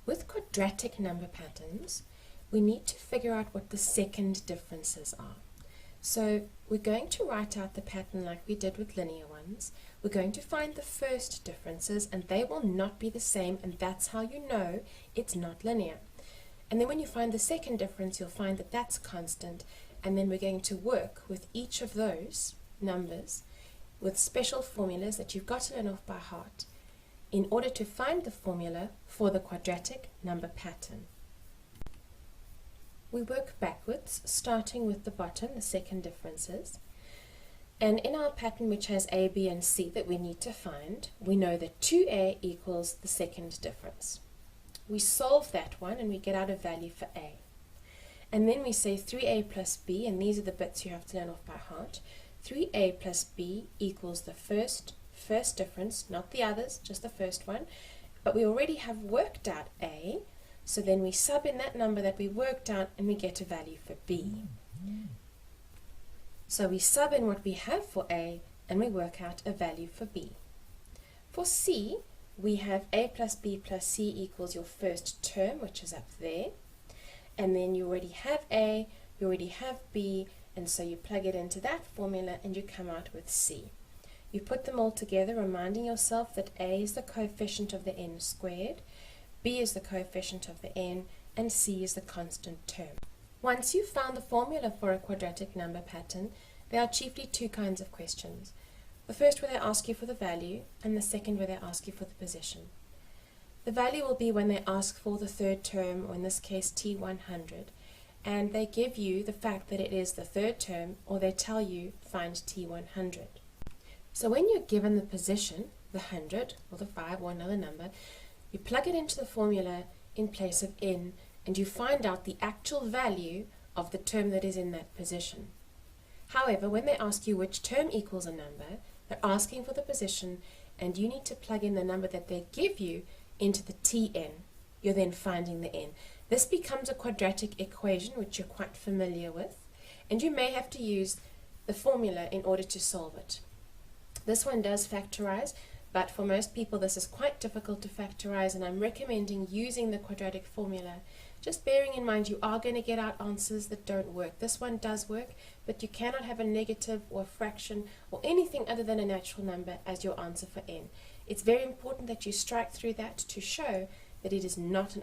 With quadratic number patterns, we need to figure out what the second differences are. So we're going to write out the pattern like we did with linear ones. We're going to find the first differences, and they will not be the same, and that's how you know it's not linear. And then when you find the second difference, you'll find that that's constant, and then we're going to work with each of those numbers with special formulas that you've got to learn off by heart in order to find the formula for the quadratic number pattern. We work backwards, starting with the bottom, the second differences. And in our pattern, which has A, B, and C that we need to find, we know that 2A equals the second difference. We solve that one and we get out a value for A. And then we say 3A plus B, and these are the bits you have to learn off by heart. 3A plus B equals the first difference, not the others, just the first one. But we already have worked out A, so then we sub in that number that we worked out and we get a value for B. So we sub in what we have for A and we work out a value for B. For C, we have A plus B plus C equals your first term, which is up there. And then you already have A, you already have B, and so you plug it into that formula and you come out with C. You put them all together, reminding yourself that A is the coefficient of the n squared, B is the coefficient of the n, and C is the constant term. Once you've found the formula for a quadratic number pattern, there are chiefly two kinds of questions. The first where they ask you for the value, and the second where they ask you for the position. The value will be when they ask for the third term, or in this case T100, and they give you the fact that it is the third term, or they tell you find T100. So when you're given the position, the 100, or the 5, or another number, you plug it into the formula in place of n, and you find out the actual value of the term that is in that position. However, when they ask you which term equals a number, they're asking for the position, and you need to plug in the number that they give you into the Tn. You're then finding the n. This becomes a quadratic equation, which you're quite familiar with, and you may have to use the formula in order to solve it. This one does factorize, but for most people this is quite difficult to factorize, and I'm recommending using the quadratic formula, just bearing in mind you are going to get out answers that don't work. This one does work, but you cannot have a negative or a fraction or anything other than a natural number as your answer for n. It's very important that you strike through that to show that it is not an